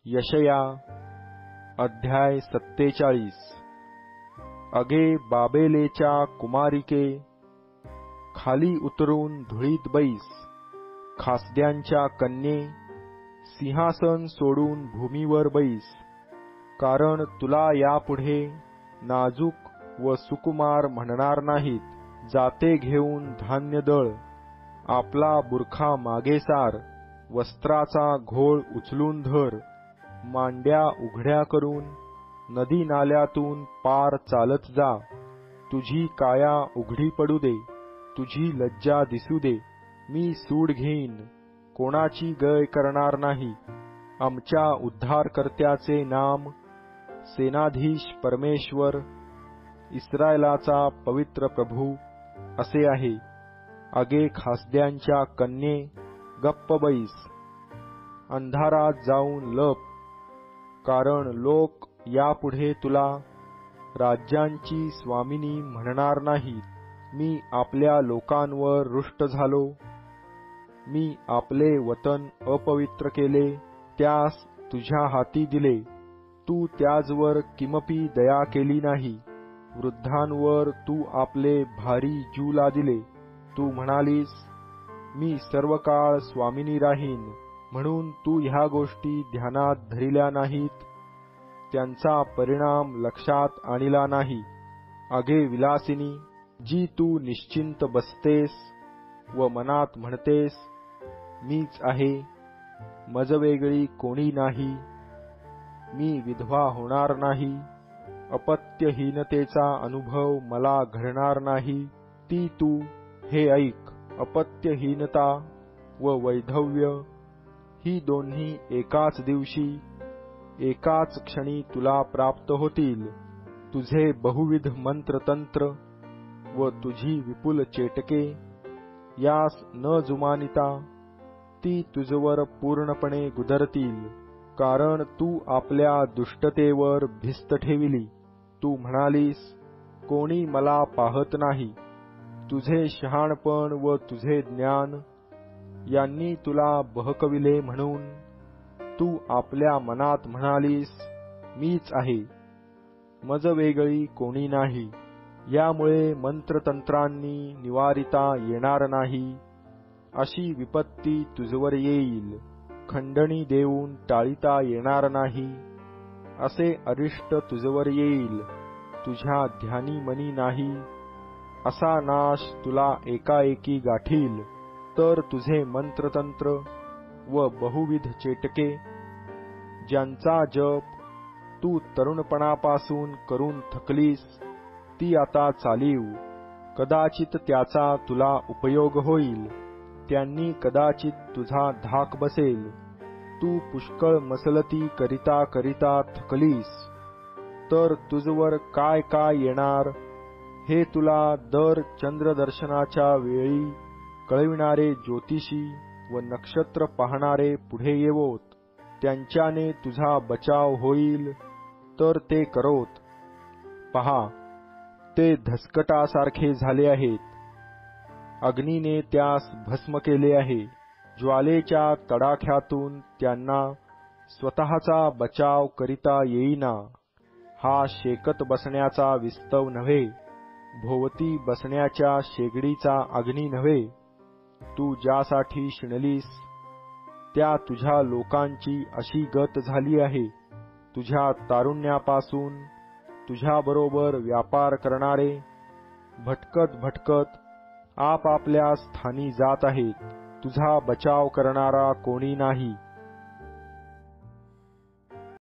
यशया अध्याय 47। अगे बाबेलेच्या कुमारिके, खाली उतरून धुळीत बैस. खासद्यांच्या कन्ये, सिंहासन सोडून भूमीवर बैस. कारण तुला यापुढे नाजूक व सुकुमार म्हणणार नाहीत. जाते घेऊन धान्य दळ, आपला बुरखा मागे सार. वस्त्राचा घोळ उचलून धर, मांड्या उघड्या करून नदी नाल्यातून पार चालत जा. तुझी काया उघडी पडू दे, तुझी लज्जा दिसू दे. मी सूड घेईन, कोणाची गय करणार नाही. आमच्या उद्धारकर्त्याचे नाम सेनाधीश परमेश्वर, इस्रायलाचा पवित्र प्रभू असे आहे. अगे खासद्यांच्या कन्ये, गप्प बैस. अंधारात जाऊन लप, कारण लोक यापुढे तुला राज्यांची स्वामिनी म्हणणार नाहीत. मी आपल्या लोकांवर रुष्ट झालो. मी आपले वतन अपवित्र केले, त्यास तुझ्या हाती दिले. तू त्याजवर किमपी दया केली नाही. वृद्धांवर तू आपले भारी जीव लादिले. तू म्हणालीस, मी सर्व काळ स्वामिनी राहीन. म्हणून तू ह्या गोष्टी ध्यानात धरिल्या नाहीत, त्यांचा परिणाम लक्षात आणला नाही. अगे विलासिनी, जी तू निश्चिंत बसतेस व मनात म्हणतेस, मीच आहे, मज वेगळी कोणी नाही. मी विधवा होणार नाही, अपत्यहीनतेचा अनुभव मला घडणार नाही. ती तू हे ऐक. अपत्यहीनता व वैधव्य ही दोन्ही एकाच दिवशी, एकाच क्षणी तुला प्राप्त होतील. तुझे बहुविध मंत्रतंत्र व तुझी विपुल चेटके यास न जुमानिता ती तुझवर पूर्णपणे गुदरतील. कारण तू आपल्या दुष्टतेवर भिस्त ठेविली. तू म्हणालीस, कोणी मला पाहत नाही. तुझे शहाणपण व तुझे ज्ञान यांनी तुला बहकविले. म्हणून तू आपल्या मनात म्हणालीस, मीच आहे, मज वेगळी कोणी नाही. यामुळे मंत्रतंत्रांनी निवारिता येणार नाही, अशी विपत्ती तुझवर येईल. खंडणी देऊन टाळिता येणार नाही, असे अरिष्ट तुझवर येईल. तुझ्या ध्यानी मनी नाही, असा नाश तुला एकाएकी गाठील. तर तुझे मंत्रतंत्र व बहुविध चेटके, ज्यांचा जप तू तरुणपणापासून करून थकलीस, ती आता चालीव. कदाचित त्याचा तुला उपयोग होईल. त्यांनी कदाचित तुझा धाक बसेल. तू पुष्कळ मसलती करिता करिता थकलीस, तर तुझवर काय काय येणार हे तुला दर चंद्रदर्शनाच्या वेळी कळविणारे ज्योतिषी व नक्षत्र पाहणारे पुढे येवोत. त्यांच्याने तुझा बचाव होईल, तर ते करोत. पहा, ते धसकटासारखे झाले आहेत. अग्नीने त्यास भस्म केले आहे. ज्वालेच्या तडाख्यातून त्यांना स्वतःचा बचाव करिता येईना. हा शेकत बसण्याचा विस्तव नव्हे, भोवती बसण्याच्या शेगडीचा अग्नी नव्हे. तू ज्यासाठी शिणलीस, त्या तुझ्या लोकांची अशी गत झाली आहे. तुझ्या तारुण्यापासून तुझ्याबरोबर व्यापार करणारे भटकत भटकत आपापल्या स्थानी जात आहेत. तुझा बचाव करणारा कोणी नाही.